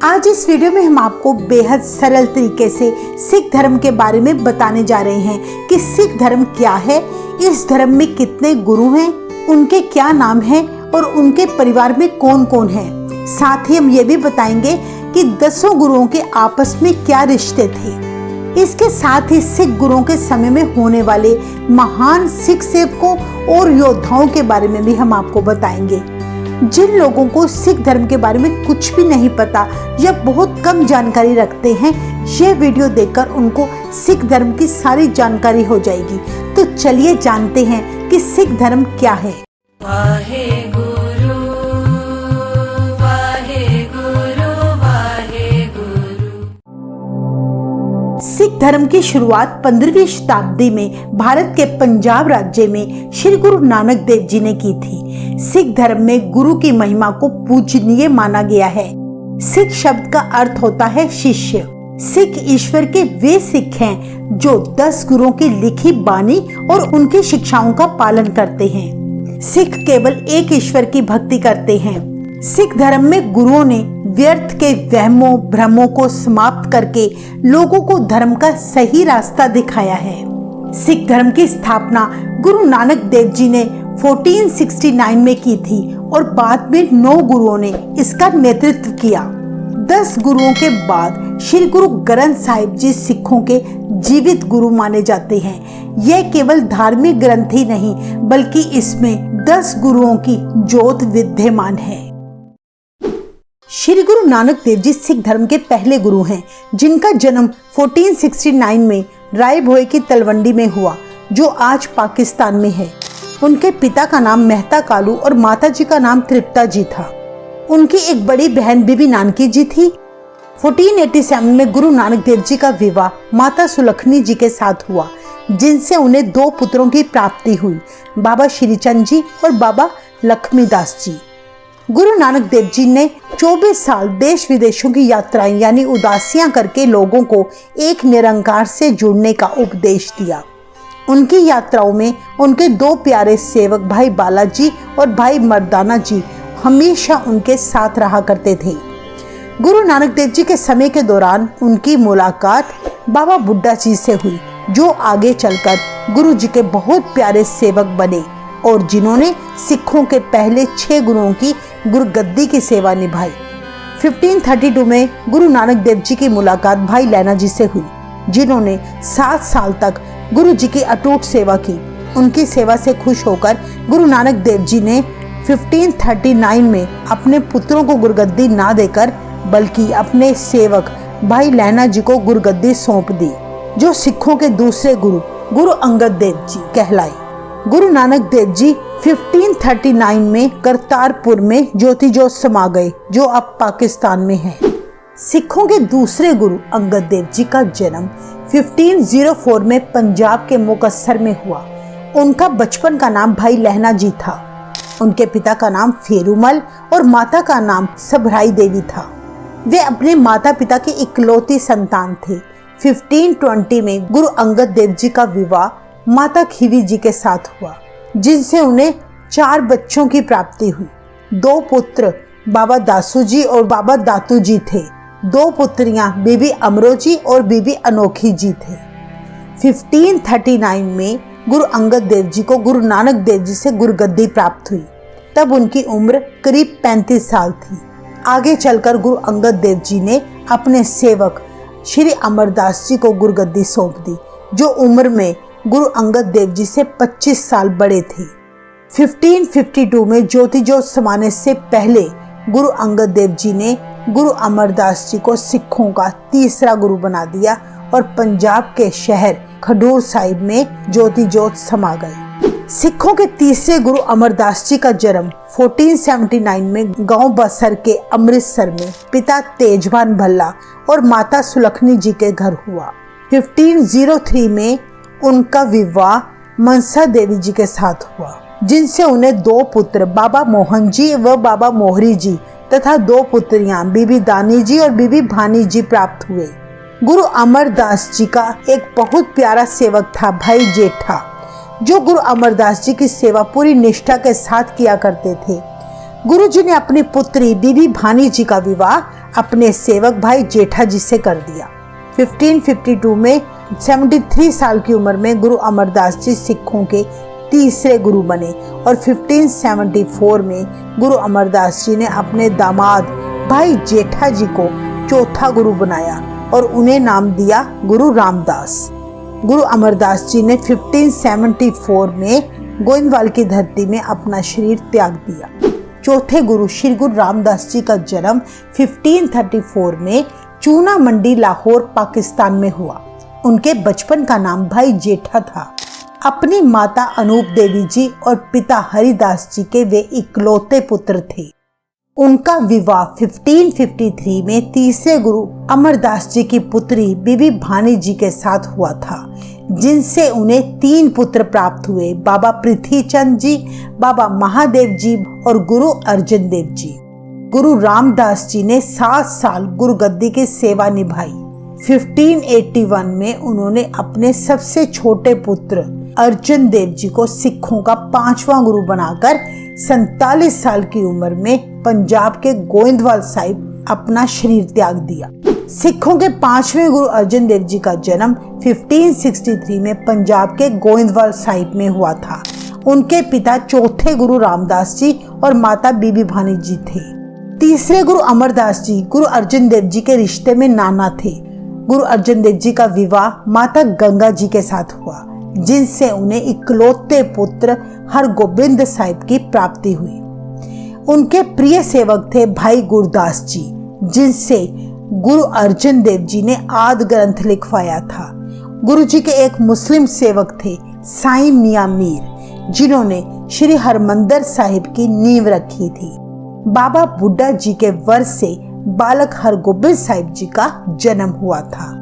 आज इस वीडियो में हम आपको बेहद सरल तरीके से सिख धर्म के बारे में बताने जा रहे हैं कि सिख धर्म क्या है, इस धर्म में कितने गुरु हैं, उनके क्या नाम हैं और उनके परिवार में कौन कौन है। साथ ही हम ये भी बताएंगे कि 10 गुरुओं के आपस में क्या रिश्ते थे। इसके साथ ही सिख गुरुओं के समय में होने वाले महान सिख सेवकों और योद्धाओं के बारे में भी हम आपको बताएंगे। जिन लोगों को सिख धर्म के बारे में कुछ भी नहीं पता या बहुत कम जानकारी रखते हैं, ये वीडियो देखकर उनको सिख धर्म की सारी जानकारी हो जाएगी। तो चलिए जानते हैं कि सिख धर्म क्या है। सिख धर्म की शुरुआत 15वीं शताब्दी में भारत के पंजाब राज्य में श्री गुरु नानक देव जी ने की थी। सिख धर्म में गुरु की महिमा को पूजनीय माना गया है। सिख शब्द का अर्थ होता है शिष्य। सिख ईश्वर के वे सिख हैं जो 10 गुरुओं की लिखी बानी और उनकी शिक्षाओं का पालन करते हैं। सिख केवल एक ईश्वर की भक्ति करते हैं। सिख धर्म में गुरुओं ने व्यर्थ के वहमों भ्रमों को समाप्त करके लोगों को धर्म का सही रास्ता दिखाया है। सिख धर्म की स्थापना गुरु नानक देव जी ने 1469 में की थी और बाद में 9 गुरुओं ने इसका नेतृत्व किया। 10 गुरुओं के बाद श्री गुरु ग्रंथ साहिब जी सिखों के जीवित गुरु माने जाते हैं। यह केवल धार्मिक ग्रंथ ही नहीं बल्कि इसमें 10 गुरुओं की ज्योत विद्यमान है। श्री गुरु नानक देव जी सिख धर्म के पहले गुरु हैं, जिनका जन्म 1469 में राय भोई की तलवंडी में हुआ, जो आज पाकिस्तान में है। उनके पिता का नाम मेहता कालू और माता जी का नाम तृप्ता जी था। उनकी एक बड़ी बहन बीबी नानकी जी थी। 1487 में गुरु नानक देव जी का विवाह माता सुलखनी जी के साथ हुआ, जिनसे उन्हें 2 पुत्रों की प्राप्ति हुई, बाबा श्रीचंद जी और बाबा लक्ष्मीदास जी। गुरु नानक देव जी ने 24 साल देश विदेशों की यात्राएं यानी उदासियां करके लोगों को एक निरंकार से जुड़ने का उपदेश दिया। उनकी यात्राओं में उनके 2 प्यारे सेवक भाई बालाजी और भाई मर्दाना जी हमेशा उनके साथ रहा करते थे। गुरु नानक देव जी के समय के दौरान उनकी मुलाकात बाबा बुड्ढा जी से हुई, जो आगे चलकर गुरु जी के बहुत प्यारे सेवक बने और जिन्होंने सिखों के पहले 6 गुरुओं की गुरुगद्दी की सेवा निभाई। 1532 में गुरु नानक देव जी की मुलाकात भाई लैना जी से हुई, जिन्होंने 7 साल तक गुरु जी की अटूट सेवा की। उनकी सेवा से खुश होकर गुरु नानक देव जी ने 1539 में अपने पुत्रों को गुरुगद्दी ना देकर बल्कि अपने सेवक भाई लैना जी को गुरुगद्दी सौंप दी, जो सिखों के दूसरे गुरु गुरु अंगद देव जी कहलाए। गुरु नानक देव जी 1539 में करतारपुर में ज्योति जोत समा गए, जो अब पाकिस्तान में है। सिखों के दूसरे गुरु अंगद देव जी का जन्म 1504 में पंजाब के मुकस्सर में हुआ। उनका बचपन का नाम भाई लहना जी था। उनके पिता का नाम फेरूमल और माता का नाम सबराई देवी था। वे अपने माता पिता की इकलौती संतान थे। 1520 में गुरु अंगद देव जी का विवाह माता खीवी जी के साथ हुआ, जिनसे उन्हें 4 बच्चों की प्राप्ति हुई। 2 पुत्र बाबा दासू जी और बाबा दातू जी थे। 2 पुत्रियां बीबी अमरो जी और बीबी अनोखी जी थे। 1539 में गुरु अंगद देव जी को गुरु नानक देव जी से गुरुगद्दी प्राप्त हुई। तब उनकी उम्र करीब 35 साल थी। आगे चलकर गुरु अंगद देव जी ने अपने सेवक श्री अमरदास जी को गुरुगद्दी सौंप दी, जो उम्र में गुरु अंगद देव जी से 25 साल बड़े थे। 1552 में ज्योति जोत समाने से पहले गुरु अंगद देव जी ने गुरु अमरदास जी को सिखों का तीसरा गुरु बना दिया और पंजाब के शहर खडूर साहिब में ज्योति जोत समा गए। सिखों के तीसरे गुरु अमरदास जी का जन्म 1479 में गांव बसर के अमृतसर में पिता तेजभान भल्ला और माता सुलखनी जी के घर हुआ। 1503 में उनका विवाह मनसा देवी जी के साथ हुआ, जिनसे उन्हें 2 पुत्र बाबा मोहन जी व बाबा मोहरी जी तथा 2 पुत्रियां बीबी दानी जी और बीबी भानी जी प्राप्त हुए। गुरु अमरदास जी का एक बहुत प्यारा सेवक था भाई जेठा, जो गुरु अमरदास जी की सेवा पूरी निष्ठा के साथ किया करते थे। गुरु जी ने अपनी पुत्री बीबी भानी जी का विवाह अपने सेवक भाई जेठा जी से कर दिया। 1552 में 73 साल की उम्र में गुरु अमरदास जी सिखों के तीसरे गुरु बने और 1574 में गुरु अमरदास जी ने अपने दामाद भाई जेठा जी को चौथा गुरु बनाया और उन्हें नाम दिया गुरु रामदास। गुरु अमरदास जी ने 1574 में गोइंदवाल की धरती में अपना शरीर त्याग दिया। चौथे गुरु श्री गुरु रामदास जी का जन्म 1534 में चूना मंडी लाहौर पाकिस्तान में हुआ। उनके बचपन का नाम भाई जेठा था। अपनी माता अनूप देवी जी और पिता हरिदास जी के वे इकलौते पुत्र थे। उनका विवाह 1553 में तीसरे गुरु अमरदास जी की पुत्री बीबी भानी जी के साथ हुआ था, जिनसे उन्हें 3 पुत्र प्राप्त हुए, बाबा पृथ्वीचंद जी, बाबा महादेव जी और गुरु अर्जन देव जी। गुरु रामदास जी ने 7 साल गुरुगद्दी की सेवा निभाई। 1581 में उन्होंने अपने सबसे छोटे पुत्र अर्जन देव जी को सिखों का 5वां गुरु बनाकर 47 साल की उम्र में पंजाब के गोइंदवाल साहिब अपना शरीर त्याग दिया। सिखों के 5वें गुरु अर्जन देव जी का जन्म 1563 में पंजाब के गोइंदवाल साहिब में हुआ था। उनके पिता चौथे गुरु रामदास जी और माता बीबी भानी जी थे। तीसरे गुरु अमरदास जी गुरु अर्जन देव जी के रिश्ते में नाना थे। गुरु अर्जन देव जी का विवाह माता गंगा जी के साथ हुआ, जिनसे उन्हें इकलौते पुत्र हरगोबिंद साहिब की प्राप्ति हुई। उनके प्रिय सेवक थे भाई गुरदास जी, जिनसे गुरु अर्जन देव जी ने आदि ग्रंथ लिखवाया था। गुरु जी के एक मुस्लिम सेवक थे साईं मियां मीर, जिन्होंने श्री हरमंदिर साहिब की नींव रखी थी। बाबा बुड्ढा जी के वर से बालक हरगोबिंद साहिब जी का जन्म हुआ था।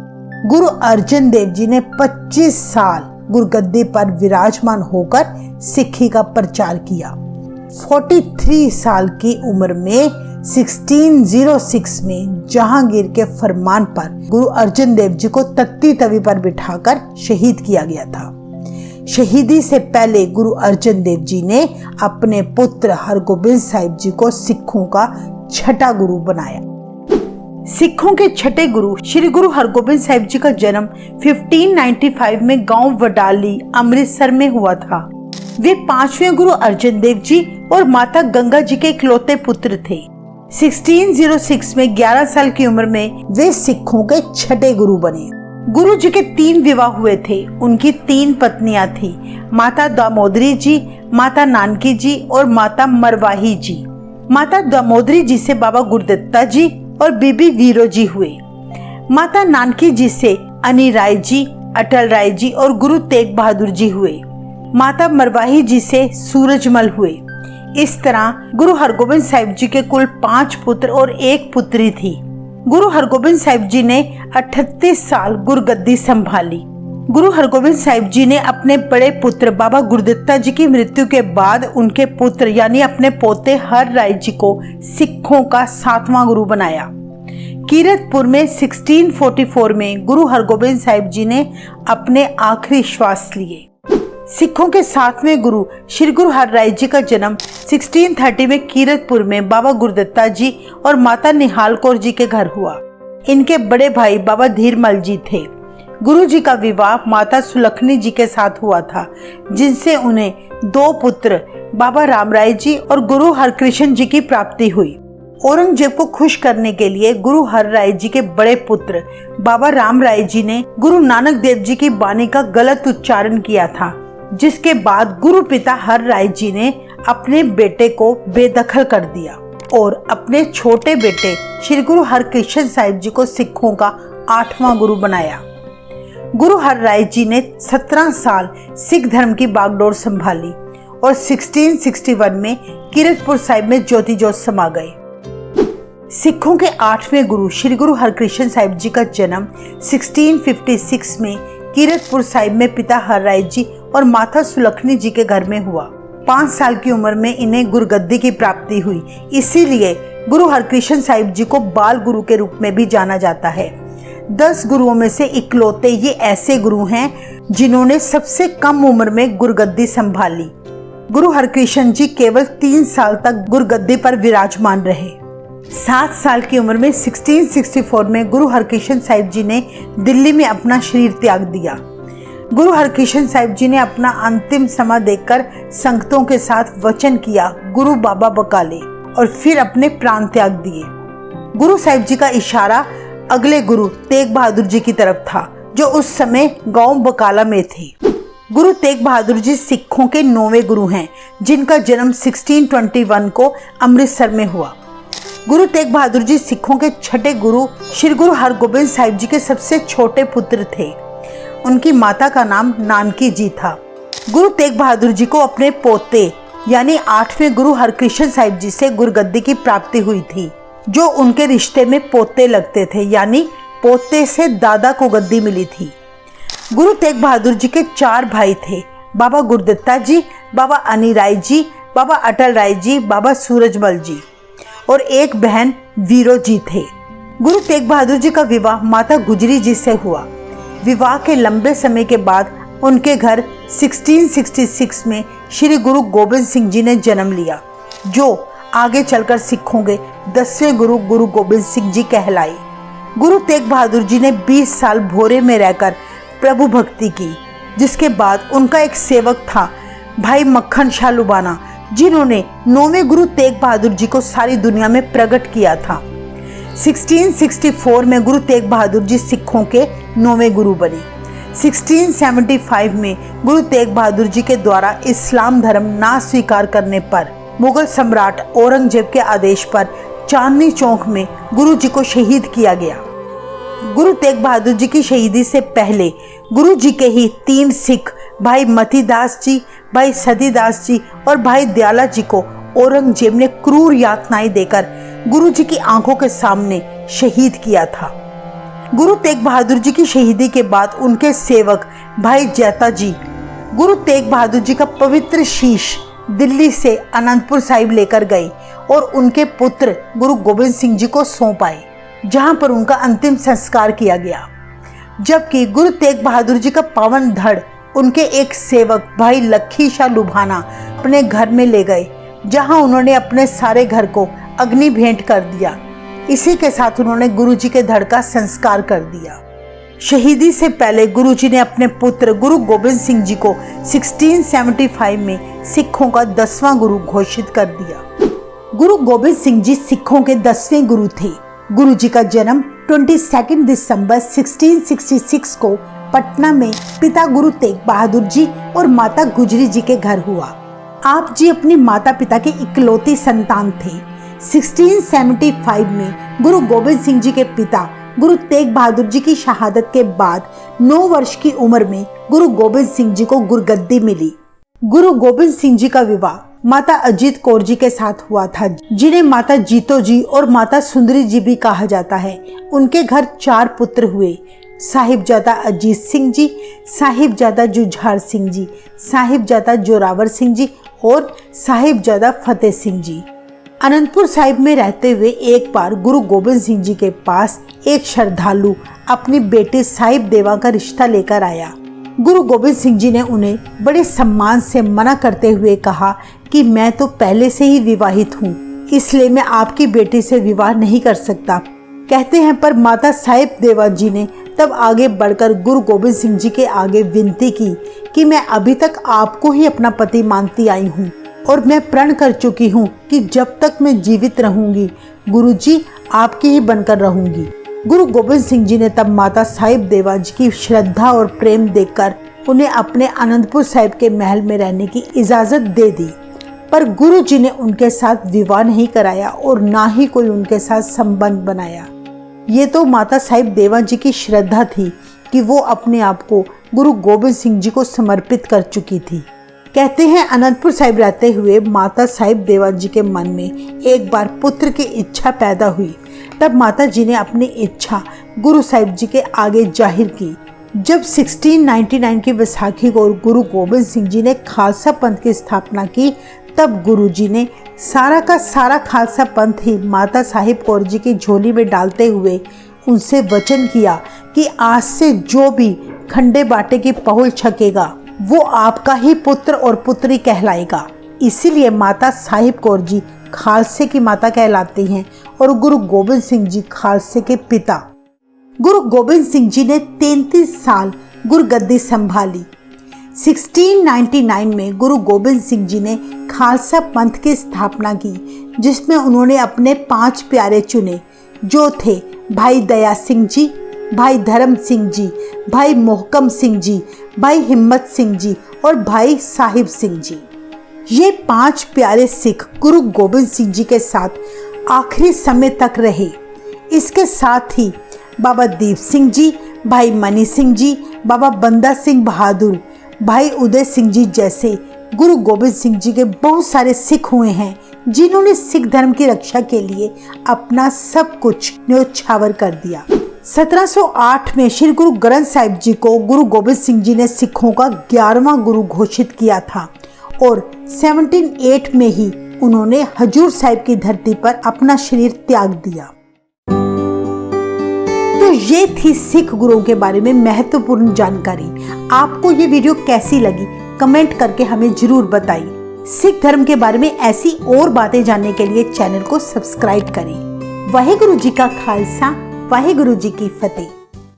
गुरु अर्जन देव जी ने 25 साल गुरुगद्दी पर विराजमान होकर सिक्खी का प्रचार किया। 43 साल की उम्र में 1606 में जहांगीर के फरमान पर गुरु अर्जन देव जी को तख्ती तवी पर बिठाकर शहीद किया गया था। शहीदी से पहले गुरु अर्जन देव जी ने अपने पुत्र हरगोबिंद साहिब जी को सिखों का 6ठा गुरु बनाया। सिखों के 6ठे गुरु श्री गुरु हरगोबिंद साहिब जी का जन्म 1595 में गांव वडाली अमृतसर में हुआ था। वे 5वें गुरु अर्जन देव जी और माता गंगा जी के इकलौते पुत्र थे। 1606 में 11 साल की उम्र में वे सिखों के 6ठे गुरु बने। गुरु जी के 3 विवाह हुए थे। उनकी 3 पत्नियां थी, माता दामोदरी जी, माता नानकी जी और माता मरवाही जी। माता दामोदरी जी से बाबा गुरदत्ता जी और बीबी वीरो जी हुए। माता नानकी जी से अनी राय जी, अटल राय जी और गुरु तेग बहादुर जी हुए। माता मरवाही जी से सूरजमल हुए। इस तरह गुरु हरगोबिंद साहिब जी के कुल 5 पुत्र और 1 पुत्री थी। गुरु हरगोबिंद साहिब जी ने 38 साल गुरुगद्दी संभाली। गुरु हरगोबिंद साहिब जी ने अपने बड़े पुत्र बाबा गुरदत्ता जी की मृत्यु के बाद उनके पुत्र यानी अपने पोते हर राय जी को सिखों का 7वां गुरु बनाया। कीरतपुर में 1644 में गुरु हरगोबिंद साहिब जी ने अपने आखिरी श्वास लिए। सिखों के 7वें गुरु श्री गुरु हर राय जी का जन्म 1630 में कीरतपुर में बाबा गुरदत्ता जी और माता निहाल कौर जी के घर हुआ। इनके बड़े भाई बाबा धीरमल जी थे। गुरु जी का विवाह माता सुलखनी जी के साथ हुआ था, जिनसे उन्हें 2 पुत्र बाबा रामराय जी और गुरु हरकृष्ण जी की प्राप्ति हुई। औरंगजेब को खुश करने के लिए गुरु हर राय जी के बड़े पुत्र बाबा रामराय जी ने गुरु नानक देव जी की बानी का गलत उच्चारण किया था, जिसके बाद गुरु पिता हर राय जी ने अपने बेटे को बेदखल कर दिया और अपने छोटे बेटे श्री गुरु हरकृष्ण साहिब जी को सिखों का 8वां गुरु बनाया। गुरु हर राय जी ने 17 साल सिख धर्म की बागडोर संभाली और 1661 में कीरतपुर साहिब में ज्योति जोत समा गए। सिखों के 8वें गुरु श्री गुरु हरकृष्ण साहिब जी का जन्म 1656 में कीरतपुर साहिब में पिता हर राय जी और माता सुलखनी जी के घर में हुआ। 5 साल की उम्र में इन्हें गुरुगद्दी की प्राप्ति हुई, इसीलिए गुरु हरकृष्ण साहिब जी को बाल गुरु के रूप में भी जाना जाता है। 10 गुरुओं में से इकलौते ये ऐसे गुरु हैं जिन्होंने सबसे कम उम्र में गुरुगद्दी संभाली। गुरु हरकृष्ण जी केवल 3 साल तक गुरुगद्दी पर विराजमान रहे। 7 साल की उम्र में 1664 में गुरु हरकृष्ण साहिब जी ने दिल्ली में अपना शरीर त्याग दिया। गुरु हरकृष्ण साहिब जी ने अपना अंतिम समय देखकर संगतों के साथ वचन किया गुरु बाबा बकाले और फिर अपने प्राण त्याग दिए। गुरु साहिब जी का इशारा अगले गुरु तेग बहादुर जी की तरफ था, जो उस समय गांव बकाला में थे। गुरु तेग बहादुर जी सिखों के 9वें गुरु हैं, जिनका जन्म 1621 को अमृतसर में हुआ। गुरु तेग बहादुर जी सिखों के 6ठे गुरु श्री गुरु हरगोबिंद साहिब जी के सबसे छोटे पुत्र थे। उनकी माता का नाम नानकी जी था। गुरु तेग बहादुर जी को अपने पोते यानी 8वें गुरु हरकृष्ण साहिब जी से गुरुगद्दी की प्राप्ति हुई थी, जो उनके रिश्ते में पोते लगते थे, यानी पोते से दादा को गद्दी मिली थी। गुरु तेग बहादुर जी के 4 भाई थे, बाबा गुरदत्ता जी, बाबा अनी राय जी, बाबा अटल राय जी, बाबा सूरजमल जी और एक बहन वीरो जी थे। गुरु तेग बहादुर जी का विवाह माता गुजरी जी से हुआ। विवाह के लंबे समय के बाद उनके घर 1666 में श्री गुरु गोबिंद सिंह जी ने जन्म लिया, जो आगे चलकर सिखों के 10वें गुरु गुरु गोबिंद सिंह जी कहलाए। गुरु तेग बहादुर जी ने 20 साल भोरे में रहकर प्रभु भक्ति की, जिसके बाद उनका एक सेवक था भाई मक्खन शाह लुबाना, जिन्होंने 9वें गुरु तेग बहादुर जी को सारी दुनिया में प्रकट किया था। 1664 में गुरु तेग बहादुर जी सिखों के 9वें गुरु बने। 1675 में गुरु तेग बहादुर जी के द्वारा इस्लाम धर्म ना स्वीकार करने पर मुगल सम्राट औरंगजेब के आदेश पर चांदनी चौक में गुरु जी को शहीद किया गया। गुरु तेग बहादुर जी की शहीदी से पहले गुरु जी के ही 3 सिख भाई मतीदास जी, भाई सतीदास जी और भाई दयाला जी को औरंगजेब ने क्रूर यातनाएं देकर गुरु जी की आंखों के सामने शहीद किया था। गुरु तेग बहादुर जी की शहीदी के बाद उनके सेवक भाई जैता जी गुरु तेग बहादुर जी का पवित्र शीश दिल्ली से अनंतपुर साहिब लेकर गए और उनके पुत्र गुरु गोबिंद सिंह जी को सौंप आए, जहां पर उनका अंतिम संस्कार किया गया। जबकि गुरु तेग बहादुर जी का पावन धड़ उनके एक सेवक भाई लखी शाह लुभाना अपने घर में ले गए, जहां उन्होंने अपने सारे घर को अग्नि भेंट कर दिया। इसी के साथ उन्होंने गुरु जी के धड़ का संस्कार कर दिया। शहीदी से पहले गुरु जी ने अपने पुत्र गुरु गोबिंद सिंह जी को 1675 में सिखों का 10वां गुरु घोषित कर दिया। गुरु गोबिंद सिंह जी सिखों के 10वें गुरु थे। गुरु जी का जन्म 22 दिसंबर 1666 को पटना में पिता गुरु तेग बहादुर जी और माता गुजरी जी के घर हुआ। आप जी अपनी माता पिता के इकलौती संतान थे। 1675 में गुरु गोबिंद सिंह जी के पिता गुरु तेग बहादुर जी की शहादत के बाद 9 वर्ष की उम्र में गुरु गोबिंद सिंह जी को गुरुगद्दी मिली। गुरु गोबिंद सिंह जी का विवाह माता अजीत कौर जी के साथ हुआ था, जिन्हें माता जीतो जी और माता सुंदरी जी भी कहा जाता है। उनके घर 4 पुत्र हुए, साहिबजादा अजीत सिंह जी, साहिबजादा जुझार सिंह जी, साहिबजादा जोरावर सिंह जी और साहिबजादा फतेह सिंह जी। अनंतपुर साहिब में रहते हुए एक बार गुरु गोबिंद सिंह जी के पास एक श्रद्धालु अपनी बेटी साहिब देवा का रिश्ता लेकर आया। गुरु गोबिंद सिंह जी ने उन्हें बड़े सम्मान से मना करते हुए कहा कि मैं तो पहले से ही विवाहित हूँ, इसलिए मैं आपकी बेटी से विवाह नहीं कर सकता। कहते हैं पर माता साहिब देवा जी ने तब आगे बढ़कर गुरु गोबिंद सिंह जी के आगे विनती की कि मैं अभी तक आपको ही अपना पति मानती आई हूँ और मैं प्रण कर चुकी हूँ कि जब तक मैं जीवित रहूंगी गुरु जी आपकी ही बनकर रहूंगी। गुरु गोबिंद सिंह जी ने तब माता साहिब देवा जी की श्रद्धा और प्रेम देखकर उन्हें अपने आनंदपुर साहिब के महल में रहने की इजाज़त दे दी, पर गुरु जी ने उनके साथ विवाह नहीं कराया और ना ही कोई उनके साथ संबंध बनाया। ये तो माता साहिब देवा जी की श्रद्धा थी कि वो अपने आप को गुरु गोबिंद सिंह जी को समर्पित कर चुकी थी। कहते हैं अनंतपुर साहिब रहते हुए माता साहिब देवा जी के मन में एक बार पुत्र की इच्छा पैदा हुई। तब माता जी ने अपनी इच्छा गुरु साहिब जी के आगे जाहिर की। जब 1699 की वैसाखी को गुरु गोबिंद सिंह जी ने खालसा पंथ की स्थापना की, तब गुरु जी ने सारा का सारा खालसा पंथ ही माता साहिब कौर जी की झोली में डालते हुए उनसे वचन किया कि आज से जो भी खंडे बाटे की पहुल छकेगा वो आपका ही पुत्र और पुत्री कहलाएगा। इसीलिए माता साहिब कौर जी खालसे की माता कहलाती हैं और गुरु गोबिंद सिंह जी खालसे के पिता। गुरु गोबिंद सिंह जी ने 33 साल गुरगद्दी संभाली। 1699 में गुरु गोबिंद सिंह जी ने खालसा पंथ की स्थापना की, जिसमें उन्होंने अपने 5 प्यारे चुने, जो थे भाई दया सिंह जी, भाई धर्म सिंह जी, भाई मोहकम सिंह जी, भाई हिम्मत सिंह जी और भाई साहिब सिंह जी। ये 5 प्यारे सिख गुरु गोबिंद सिंह जी के साथ आखिरी समय तक रहे। इसके साथ ही बाबा दीप सिंह जी, भाई मनी सिंह जी, बाबा बंदा सिंह बहादुर, भाई उदय सिंह जी जैसे गुरु गोबिंद सिंह जी के बहुत सारे सिख हुए हैं, जिन्होंने सिख धर्म की रक्षा के लिए अपना सब कुछ न्योछावर कर दिया। 1708 में श्री गुरु ग्रंथ साहिब जी को गुरु गोबिंद सिंह जी ने सिखों का 11वां गुरु घोषित किया था और 1708 में ही उन्होंने हजूर साहिब की धरती पर अपना शरीर त्याग दिया। तो ये थी सिख गुरुओं के बारे में महत्वपूर्ण जानकारी। आपको ये वीडियो कैसी लगी कमेंट करके हमें जरूर बताइए। सिख धर्म के बारे में ऐसी और बातें जानने के लिए चैनल को सब्सक्राइब करें। वाहेगुरु जी का खालसा, वाहेगुरु जी की फतेह।